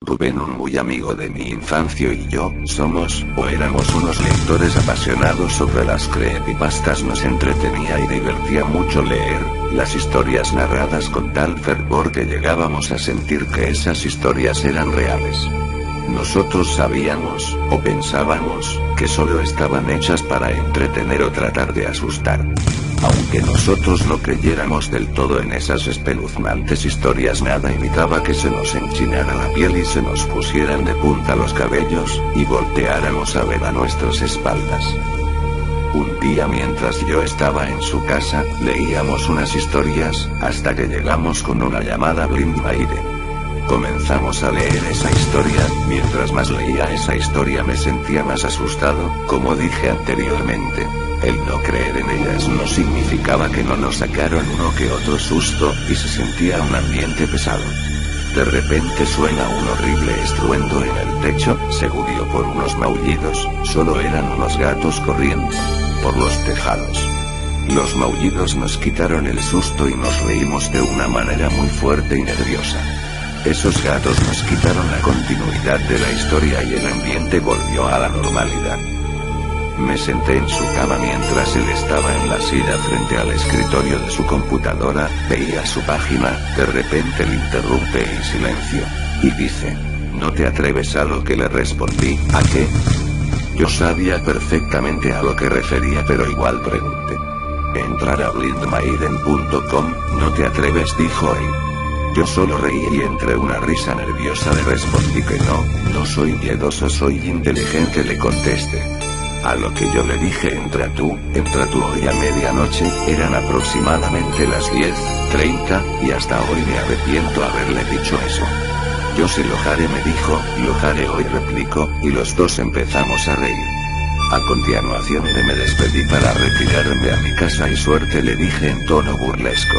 Rubén, un muy amigo de mi infancia, y yo somos, o éramos, unos lectores apasionados sobre las creepypastas. Nos entretenía y divertía mucho leer las historias narradas con tal fervor que llegábamos a sentir que esas historias eran reales. Nosotros sabíamos, o pensábamos, que solo estaban hechas para entretener o tratar de asustar. Aunque nosotros no creyéramos del todo en esas espeluznantes historias, nada evitaba que se nos enchinara la piel y se nos pusieran de punta los cabellos, y volteáramos a ver a nuestras espaldas. Un día, mientras yo estaba en su casa, leíamos unas historias, hasta que llegamos con una llamada Blind Maiden. Comenzamos a leer esa historia. Mientras más leía esa historia me sentía más asustado. Como dije anteriormente, el no creer en ellas no significaba que no nos sacaron uno que otro susto, y se sentía un ambiente pesado. De repente suena un horrible estruendo en el techo, seguido por unos maullidos. Solo eran unos gatos corriendo por los tejados. Los maullidos nos quitaron el susto y nos reímos de una manera muy fuerte y nerviosa. Esos gatos nos quitaron la continuidad de la historia y el ambiente volvió a la normalidad. Me senté en su cama mientras él estaba en la silla frente al escritorio de su computadora, veía su página. De repente le interrumpe y silencio. Y dice: ¿no te atreves? A lo que le respondí: ¿a qué? Yo sabía perfectamente a lo que refería, pero igual pregunté. Entrar a blindmaiden.com, ¿no te atreves?, dijo él. Yo solo reí y entre una risa nerviosa le respondí que no soy miedoso, soy inteligente, le contesté. A lo que yo le dije: entra tú hoy a medianoche. Eran aproximadamente las 10:30, y hasta hoy me arrepiento haberle dicho eso. Yo sí lo haré, me dijo. Lo haré hoy, replicó, y los dos empezamos a reír. A continuación me despedí para retirarme a mi casa y suerte, le dije en tono burlesco.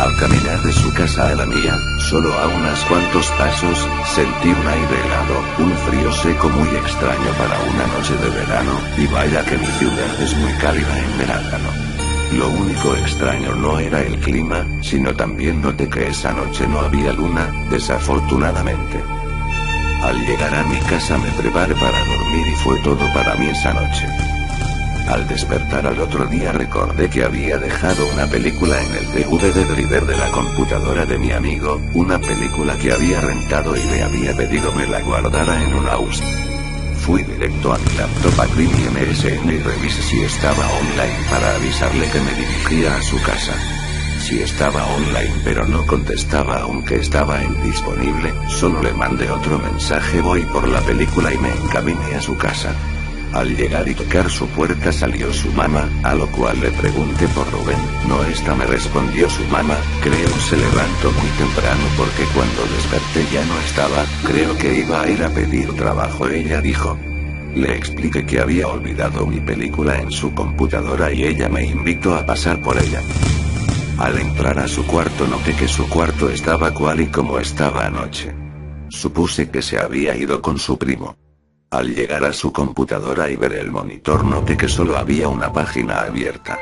Al caminar de su casa a la mía, solo a unos cuantos pasos, sentí un aire helado, un frío seco muy extraño para una noche de verano, y vaya que mi ciudad es muy cálida en verano. Lo único extraño no era el clima, sino también noté que esa noche no había luna, desafortunadamente. Al llegar a mi casa me preparé para dormir y fue todo para mí esa noche. Al despertar al otro día recordé que había dejado una película en el DVD driver de la computadora de mi amigo, una película que había rentado y le había pedido me la guardara en un USB. Fui directo a mi laptop, abrí mi MSN y revisé si estaba online para avisarle que me dirigía a su casa. Si estaba online pero no contestaba aunque estaba indisponible, solo le mandé otro mensaje: voy por la película, y me encaminé a su casa. Al llegar y tocar su puerta salió su mamá, a lo cual le pregunté por Rubén. No está, me respondió su mamá, creo se levantó muy temprano porque cuando desperté ya no estaba, creo que iba a ir a pedir trabajo, ella dijo. Le expliqué que había olvidado mi película en su computadora y ella me invitó a pasar por ella. Al entrar a su cuarto noté que su cuarto estaba cual y como estaba anoche. Supuse que se había ido con su primo. Al llegar a su computadora y ver el monitor noté que solo había una página abierta.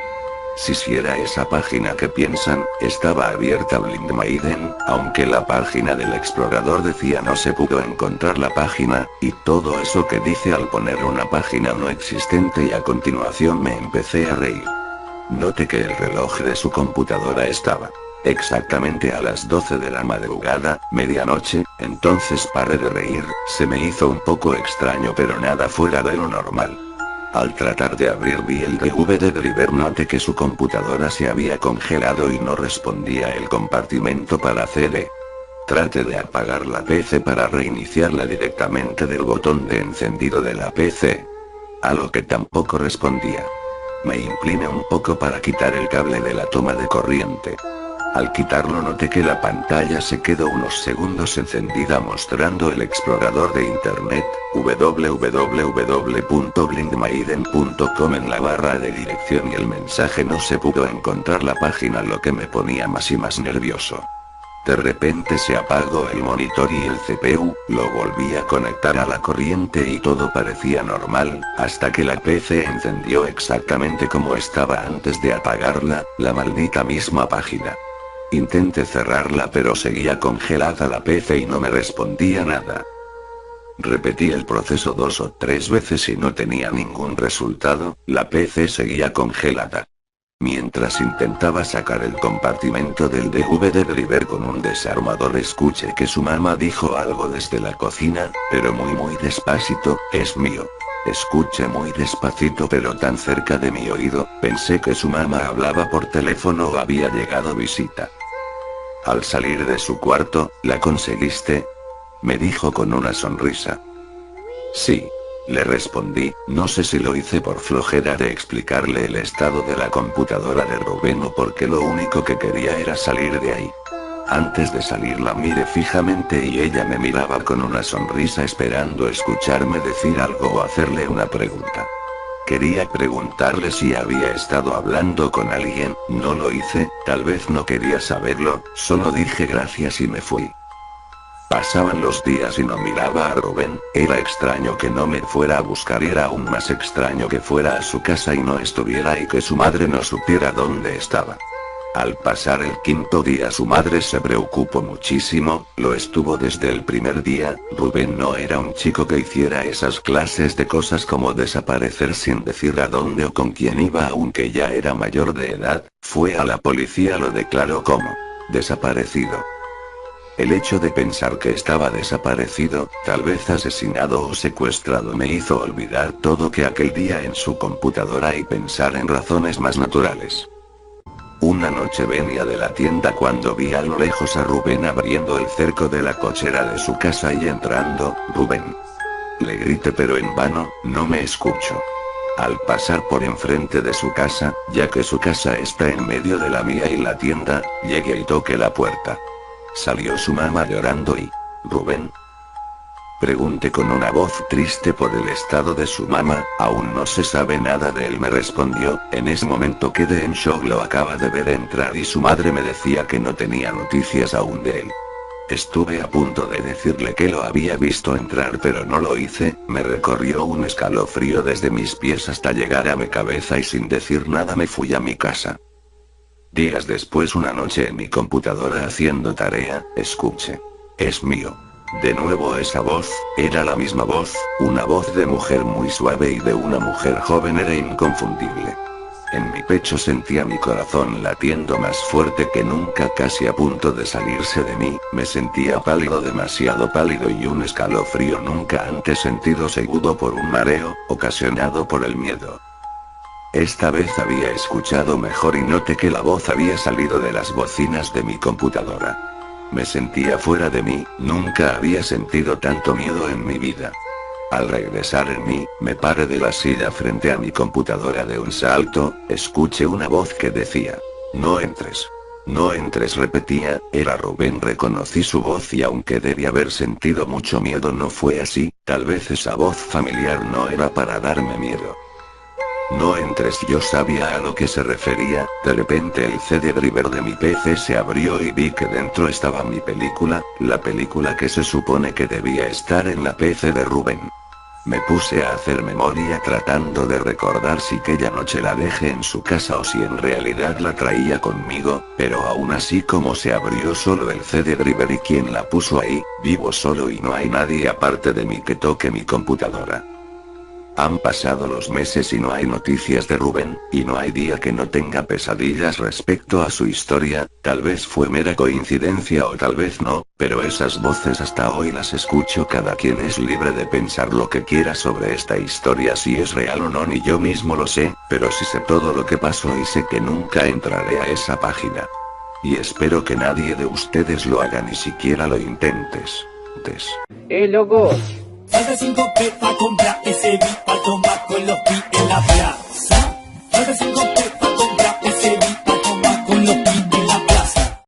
Si era esa página que piensan, estaba abierta Blind Maiden, aunque la página del explorador decía no se pudo encontrar la página, y todo eso que dice al poner una página no existente, y a continuación me empecé a reír. Noté que el reloj de su computadora estaba exactamente a las 12 de la madrugada, medianoche, entonces paré de reír. Se me hizo un poco extraño pero nada fuera de lo normal. Al tratar de abrir vi el DVD driver, noté que su computadora se había congelado y no respondía el compartimento para CD. Traté de apagar la PC para reiniciarla directamente del botón de encendido de la PC. A lo que tampoco respondía. Me incliné un poco para quitar el cable de la toma de corriente. Al quitarlo noté que la pantalla se quedó unos segundos encendida mostrando el explorador de internet, www.blindmaiden.com en la barra de dirección, y el mensaje no se pudo encontrar la página, lo que me ponía más y más nervioso. De repente se apagó el monitor y el CPU, lo volví a conectar a la corriente y todo parecía normal, hasta que la PC encendió exactamente como estaba antes de apagarla, la maldita misma página. Intenté cerrarla pero seguía congelada la PC y no me respondía nada. Repetí el proceso 2 o 3 veces y no tenía ningún resultado, la PC seguía congelada. Mientras intentaba sacar el compartimento del DVD driver con un desarmador, escuché que su mamá dijo algo desde la cocina, pero muy despacito: es mío. Escuché muy despacito pero tan cerca de mi oído, pensé que su mamá hablaba por teléfono o había llegado visita. Al salir de su cuarto: ¿la conseguiste?, me dijo con una sonrisa. Sí. Le respondí, no sé si lo hice por flojera de explicarle el estado de la computadora de Rubén o porque lo único que quería era salir de ahí. Antes de salir la miré fijamente y ella me miraba con una sonrisa esperando escucharme decir algo o hacerle una pregunta. Quería preguntarle si había estado hablando con alguien, no lo hice, tal vez no quería saberlo, solo dije gracias y me fui. Pasaban los días y no miraba a Rubén, era extraño que no me fuera a buscar y era aún más extraño que fuera a su casa y no estuviera y que su madre no supiera dónde estaba. Al pasar el 5.º día su madre se preocupó muchísimo, lo estuvo desde el primer día. Rubén no era un chico que hiciera esas clases de cosas como desaparecer sin decir a dónde o con quién iba, aunque ya era mayor de edad. Fue a la policía, lo declaró como desaparecido. El hecho de pensar que estaba desaparecido, tal vez asesinado o secuestrado, me hizo olvidar todo que aquel día en su computadora y pensar en razones más naturales. Una noche venía de la tienda cuando vi a lo lejos a Rubén abriendo el cerco de la cochera de su casa y entrando. Rubén. Le grité pero en vano, no me escuchó. Al pasar por enfrente de su casa, ya que su casa está en medio de la mía y la tienda, llegué y toqué la puerta. Salió su mamá llorando y... ¿Rubén?, pregunté con una voz triste por el estado de su mamá. Aún no se sabe nada de él, me respondió. En ese momento quedé en shock, lo acaba de ver entrar y su madre me decía que no tenía noticias aún de él. Estuve a punto de decirle que lo había visto entrar pero no lo hice, me recorrió un escalofrío desde mis pies hasta llegar a mi cabeza y sin decir nada me fui a mi casa. Días después, una noche en mi computadora haciendo tarea, escuché: es mío. De nuevo esa voz, era la misma voz, una voz de mujer muy suave y de una mujer joven, era inconfundible. En mi pecho sentía mi corazón latiendo más fuerte que nunca, casi a punto de salirse de mí, me sentía pálido, demasiado pálido, y un escalofrío nunca antes sentido, seguido por un mareo, ocasionado por el miedo. Esta vez había escuchado mejor y noté que la voz había salido de las bocinas de mi computadora. Me sentía fuera de mí, nunca había sentido tanto miedo en mi vida. Al regresar en mí, me paré de la silla frente a mi computadora de un salto, escuché una voz que decía: no entres. No entres, repetía, era Rubén. Reconocí su voz y aunque debí haber sentido mucho miedo no fue así, tal vez esa voz familiar no era para darme miedo. No entres, yo sabía a lo que se refería. De repente el CD driver de mi PC se abrió y vi que dentro estaba mi película, la película que se supone que debía estar en la PC de Rubén. Me puse a hacer memoria tratando de recordar si aquella noche la dejé en su casa o si en realidad la traía conmigo, pero aún así, como se abrió solo el CD driver y quien la puso ahí, vivo solo y no hay nadie aparte de mí que toque mi computadora. Han pasado los meses y no hay noticias de Rubén, y no hay día que no tenga pesadillas respecto a su historia. Tal vez fue mera coincidencia o tal vez no, pero esas voces hasta hoy las escucho. Cada quien es libre de pensar lo que quiera sobre esta historia, si es real o no, ni yo mismo lo sé, pero sí sé todo lo que pasó y sé que nunca entraré a esa página. Y espero que nadie de ustedes lo haga, ni siquiera lo intentes. Loco. Falta 5 P pa' comprar ese beat pa' tomar con los beats en la playa.